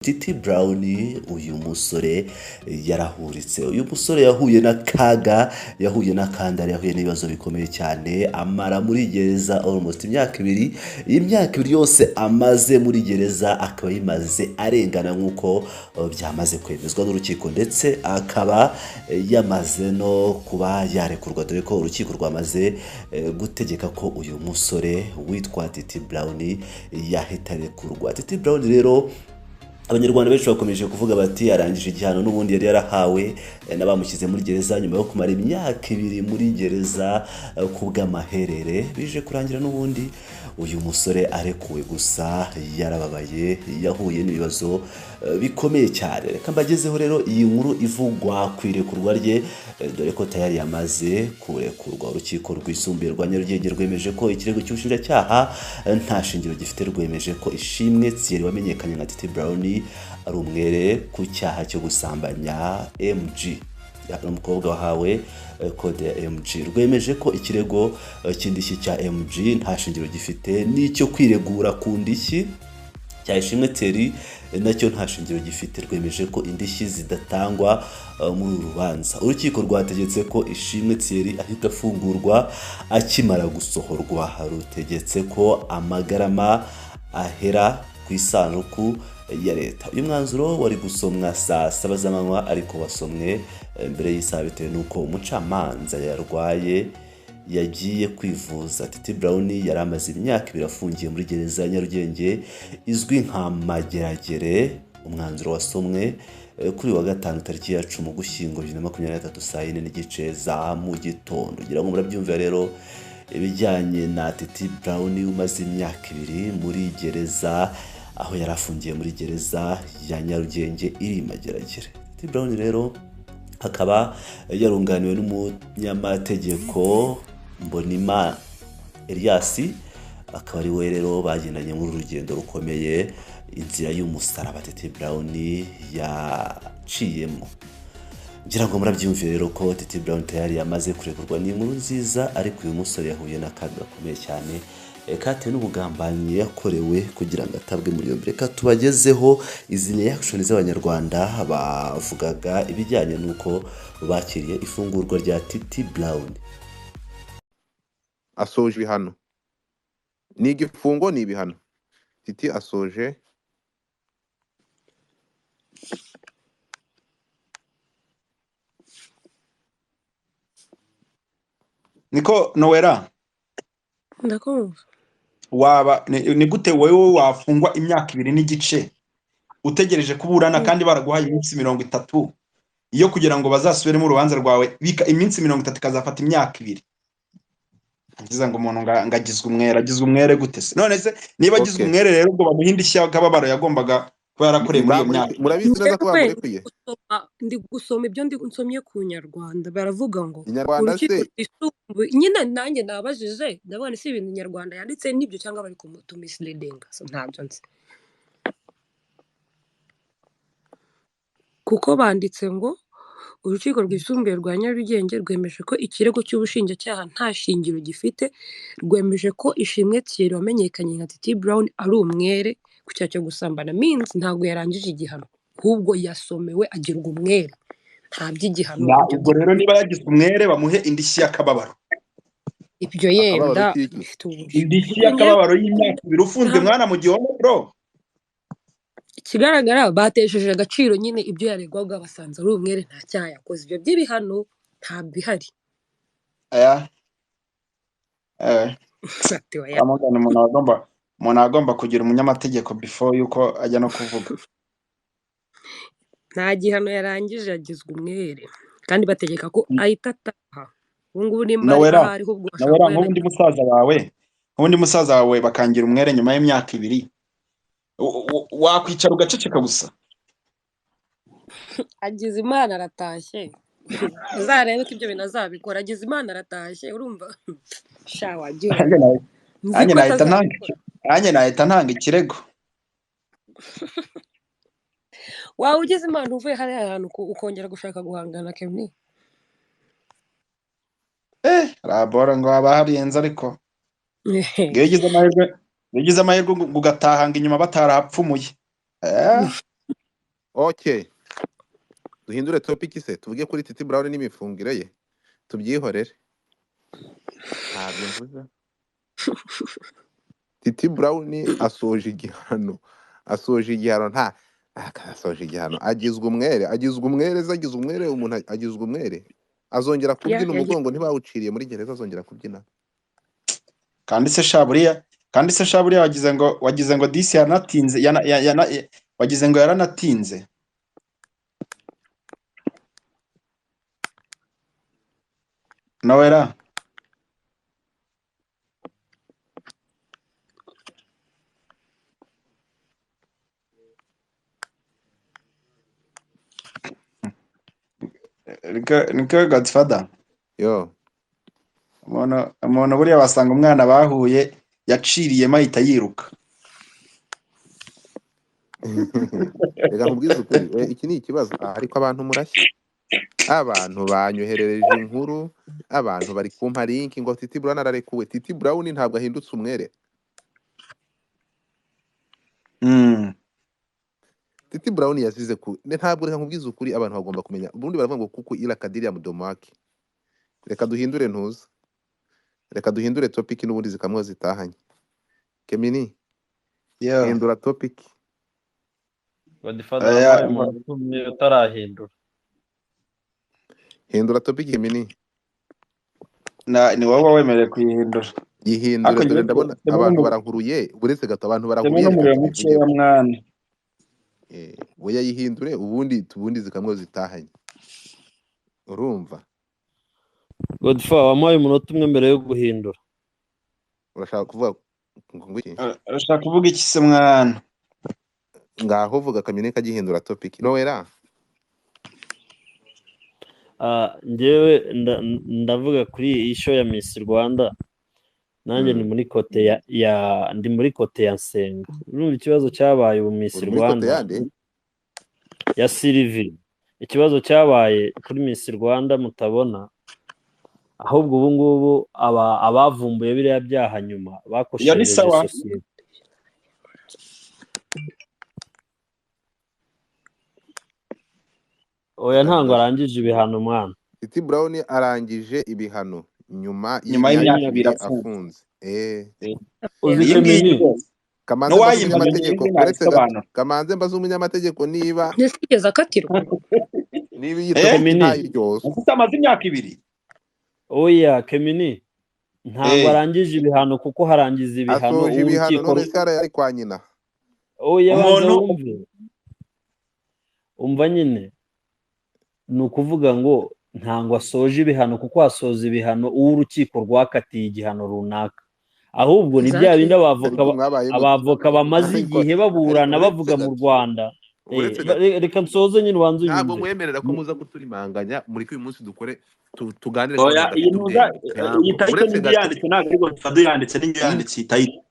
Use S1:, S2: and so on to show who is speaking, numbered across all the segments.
S1: Titi Brown uyu musore yarahuritse. Uyu musore yahuye n'akaga, yahuye n'akandari, yahuye n'ibibazo bikomeye cyane, amara muri gereza almost imyaka ibiri. Iyi myaka ibiri yose amaze muri gereza akaba yimaze arengana nk'uko byamaze kwemezwa n'urukiko, ndetse akaba yamaze no kuba yarekurwa, dore ko urukiko rwamaze gutegeka ko uyu musore witwa Titi Brown yahita arekurwa. Titi Brown rero Abanyarwanda benshi bakomeje kuvuga bati arangije igihano n'ubundi yari yarahawe n'abamushyize muri gereza nyuma yo kumara imyaka ibiri muri gereza kubw'amaherere. Bije kurangira n'ubundi uyu musore arekuwe, gusa yarababaye, yahuye n'ibibazo bikomeye cyane. Reka mbagezeho rero iyi nkuru ivugwa ku irekurwa rye, dore ko tayari yamaze kurekurwa. Urukiko rwisumbuye rwa Nyarugenge rwemeje ko ikirego cy'ubushinjacyaha nta shingiro gifite, rwemeje ko Ishimwe Thierry wamenyekanye nka Titi Brown ari umwere ku cyaha cyo gusambanya MG, umukobwa wahawe kode ya MG. Rwemeje ko ikirego cy'indishyi cya MG nta shingiro gifite, n'icyo kwiregura ku ndishyi cya Ishimwe Thierry nacyo nta shingiro gifite. Rwemeje ko indishyi zidatangwa muri uru rubanza. Urukiko rwategetse ko Ishimwe Thierry ahita afungurwa akimara gusohorwa. Rutegetse ko amagarama ahera ku isanduku ya leta. Uyu mwanzuro wari gusomwa saa 7 z'amanywa, ariko wasomwe mbere y'isaha bitewe n'uko umucamanza yarwaye yagiye kwivuza. Titi Brown yari amaze imyaka ibiri afungiye muri gereza ya Nyarugenge izwi nka Mageragere. Umwanzuro wasomwe kuri wa gatanu tariki ya 10 Ugushyingo 2023 saa 4 n'igice za mu gitondo. Ngira ngo murabyumva rero ibijyanye na Titi Brown umaze imyaka ibiri muri gereza, aho yari afungiye muri gereza ya Nyarugenge iri Mageragere. Titi Brown rero akaba yarunganiwe n'umunyamategeko Mbonima Elias, akaba ari we rero bagendanye muri urugendo rukomeye, inzira y'umusaraba Titi Brown yaciyemo. Ngira ngo murabyumvire rero ko Titi Brown tayari yamaze kurekurwa. Ni inkuru nziza, ariko uyu musore yahuye n'akaga gakomeye cyane katewe n'ubugambanyi yakorewe kugira ngo atabwe muri yombi. Reka tubagezeho izi reaction z'Abanyarwanda bavugaga ibijyanye n'uko bakiriye ifungurwa rya Titi Brown.
S2: Asoje ibihano, ni igifungo ni ibihano. Titi asoje
S3: niko Nowera
S4: ndakumva.
S3: waba ni gute wewe wafungwa imyaka ibiri n'igice utegereje kuburana kandi baraguhaye iminsi 30 iyo kugira ngo bazasubire mu rubanza rwawe, bika iminsi 30 kazafata imyaka ibiri? Ngiza ngo umuntu agizwe umwere gute se? None se niba agizwe umwere rero ubwo bamuhindishya akababaro yagombaga kuba yarakoreye muri iyo myaka.
S2: murabizi neza ko bamurekuye.
S4: Ndi gusoma ibyo ndi nsomye ku Nyarwanda, baravuga ngo
S2: Inyarwanda se
S4: nyine nanjye nabajije ndabona si ibintu Nyarwanda yanditse nibyo cyangwa bari kumutumisleading, so ntabyo nzi, kuko banditse ngo urukiko rwisumbuye rwa Nyarugenge rwemeje ko ikirego cy'ubushinjacyaha nta shingiro gifite, rwemeje ko Ishimwe Thierry wamenyekanye nka Titi Brown ari umwere ku cyaha cyo gusambana. Means ntabwo yarangije igihano, ahubwo yasomewe agirwa umwere, nta by'igihano.
S3: Ubwo rero niba yagizwe umwere bamuhe indishyi y'akababaro.
S4: Ibyo yenda
S3: indishyi y'akababaro y'imyaka ibiri ufunzwe mwana mu gihome bro.
S4: Ikigaragara batesheje agaciro nyine ibyo yaregwaga, basanze ari umwere nta cyaha yakoze. Ibyo by'ibihano nta bihari.
S3: Umuntu agomba kugira umunyamategeko before yuko ajya no kuvuga.
S4: Nta gihano yarangije, agizwe umwere kandi bategeka ko ahita ataha. Ubu ngubu nimba ari ahubwo
S3: Nowera nk'undi musaza wawe bakangira umwere nyuma y'imyaka ibiri, wakwicara ugaceceka gusa?
S4: Agize Imana aratashye, uzarebe ko ibyo bintu azabikora. Agize Imana aratashye, urumva sha wagira
S3: nanjye nahita ntanga ikirego.
S4: Wawe ugize Imana uvuye hariya hantu ukongera gushaka guhangana Kevin?
S3: Rabora ngo haba hariyenze, ariko yagize amahirwe ugatahanga inyuma batarapfumuye.
S2: Okay, duhindure topic se tuvuge kuri Titi Brown n'imifungire ye tubyihorere. Ntabyo mvuze. Titi Brown asoje igihano nta asoje igihano agizwe umwere umuntu agizwe umwere azongera kubyina umugongo ntibawuciriye muri gereza azongera kubyina.
S3: kandi se shaburiya wagize ngo disi yaranatinze wagize ngo yaranatinze. Nawera niko Godfather
S2: Yo,
S3: umuntu buriya basanga umwana bahuye yaciriyemo ahita yiruka.
S2: reka nkubwize ukuri iki ni ikibazo ariko abantu murashya. Abantu banyoherereje inkuru, abantu bari kumpa link ngo Titi Brown ararekuwe. Titi Brown ntabwo ahindutse umwere. Titi Brown yazize ntabwo reka nkubwize ukuri abantu bagomba kumenya. Ubundi baravuga ngo kuko ila kadiri ya mudomaki. Reka duhindure ntuza. Reka duhindure topic n'ubundi zikamwe zitahanye. Kemini. Hindura topic.
S5: Godfather wabaye umuntu umwe utarahindura.
S2: Hindura topic Kemini.
S3: Ni wowe wemerewe kuyihindura.
S2: Yihindure dore ndabona abantu barankuruye uretse gato abantu barankuruye
S3: mwana.
S2: We yayihindure ubundi zikamwe zitahanye. Urumva?
S5: Godfather wabaye umuntu umwe mbere yo guhindura.
S2: Urashaka kuvuga ngwiki?
S3: Urashaka kuvuga iki se mwana?
S2: Ngaho vuga Kamini kagihindura topic. Nowera?
S5: Njyewe ndavuga kuri iyi show ya Miss Rwanda. Nanjye ni muri kote ndi muri kote ya Nsenga. Urumva ikibazo cyabaye ubu Miss Rwanda ya Sylvie. Ikibazo cyabaye kuri Miss Rwanda mutabona. Ahubwo ubu ngubu abavumbuye biriya byaha nyuma bakoshereje sosiyete. Oya ntango arangije ibihano mwana.
S2: Titi Brown arangije ibihano nyuma
S3: y'imyaka 2
S2: afunze.
S5: Uzi Kemini
S2: Kamanze mbaza umunyamategeko niba
S4: Nsigeze akatirwa.
S2: Niba yitwa
S3: ufite amazi imyaka 2.
S5: Oya Kemini ntabwo arangije ibihano kuko harangiza ibihano
S2: urukiko yari kwa nyina.
S5: Oya umva nyine ni ukuvuga ngo ntango asoje ibihano kuko asoza ibihano urukiko rwakatiye igihano runaka. Ahubwo ni bya bindi abavoka bamaze igihe baburana bavuga mu Rwanda. Reka nsoze nyine ubanze unyumve.
S2: Ntabwo mwemerera ko muza kuturimanganya muri uyu munsi dukore tuganire.
S3: Oya iyi nuza yitayite yanditse ntabwo ariko Fado yanditse n'yanditse itayite.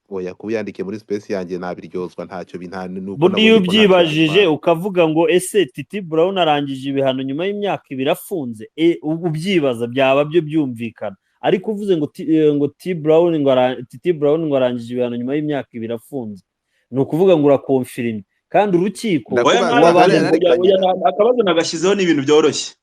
S2: Oya kubiyandike muri space yanjye nabiryozwa ntacyo nuko
S5: Budi ubyibajije ukavuga ngo ese Titi Brown arangije ibihano nyuma y'imyaka 2 afunze. Ubyibaza byaba byo byumvikana. Ariko uvuze ngo Titi Brown ngo arangije ibihano nyuma y'imyaka 2 afunze. Ni ukuvuga ngo urakonfirime kandi urukiko
S3: akabazo nagashyizeho n'ibintu byoroshye.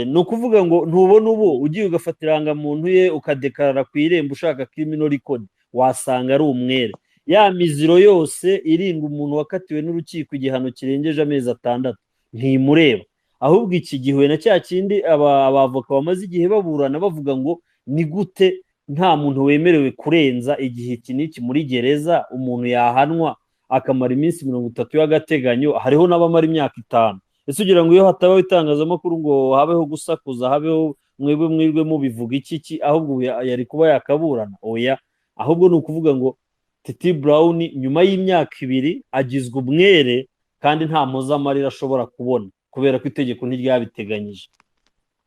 S5: Ni ukuvuga ngo ntubona ubu ugiye ugafatiranga muntu ye ukadekarara ku irembo ushaka criminal record wasanga ari umwere. Ya miziro yose irinda umuntu wakatiwe n'urukiko igihano kirengeje amezi 6 ntimureba. Ahubwo iki gihe na cya kindi abavoka bamaze igihe baburana bavuga ngo ni gute nta muntu wemerewe kurenza igihe kiniki muri gereza umuntu yahanwa akamara iminsi 30 y'agateganyo. Hariho n'abamara imyaka 5. Ese ugira ngo iyo hatabaho itangazamakuru ngo habeho gusakuza habeho mwebwe mubivuga iki ahubwo yari kuba yakaburana? Oya, ahubwo ni ukuvuga ngo Titi Brown nyuma y'imyaka 2 agizwe umwere kandi nta muzamarira ashobora kubona kubera ko itegeko ntiryabiteganyije.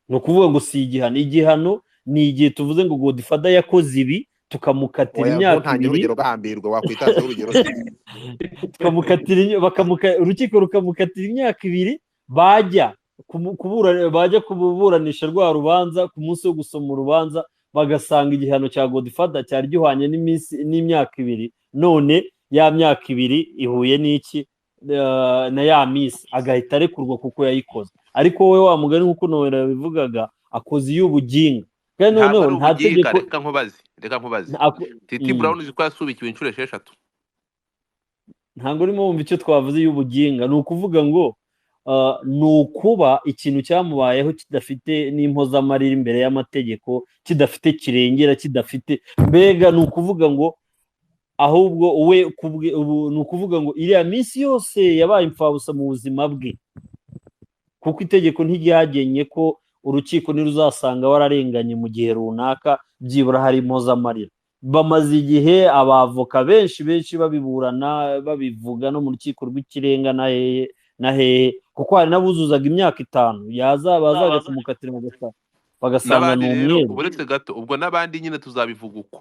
S5: Ni ukuvuga ngo si igihano ni igihe tuvuze ngo Godfather yakoze ibi tukamukatira imyaka 2.
S2: Urugero gahambirwa wakwitaza urugero
S5: tukamukatira urukiko rukamukatira imyaka 2 bajya kuburanisha rwa rubanza ku munsi wo gusoma urubanza bagasanga igihano cya Godfather cyari gihwanye n'imyaka 2 none ya myaka 2 ihuye n'iki na ya minsi agahita arekurwa kuko yayikoze, ariko wowe wa mugani nk'uko Noella yabivugaga akoze iy'ubuginga kandi
S2: ntabwo
S5: noneho
S2: ari
S5: nta
S2: ubuginga.
S5: tegeko
S2: Reka nkubaze
S5: nta-
S2: Titi
S5: Mm.
S2: Brown uzi ko yasubikiwe inshuro 6.
S5: ntabwo urimo wumva icyo twavuze y'ubuginga. Ni ukuvuga ngo ni ukuba ikintu cyamubayeho kidafite n'impozamarira imbere y'amategeko, kidafite kirengera, kidafite mbega, ni ukuvuga ngo ahubwo we ni ukuvuga ngo iriya minsi yose yabaye imfabusa mu buzima bwe, kuko itegeko ntiryagennye ko urukiko ntiruzasanga wararenganye mu gihe runaka byibura hari impozamarira. Bamaze igihe abavoka benshi babiburana babivuga no mu rukiko rw'ikirenga na hehe, kuko hari n'abuzuzaga imyaka 5 bazaga kumukatira bagasanga
S2: n'abandi
S5: ni
S2: rero
S5: umweru.
S2: uretse gato ubwo n'abandi nyine tuzabivuga uko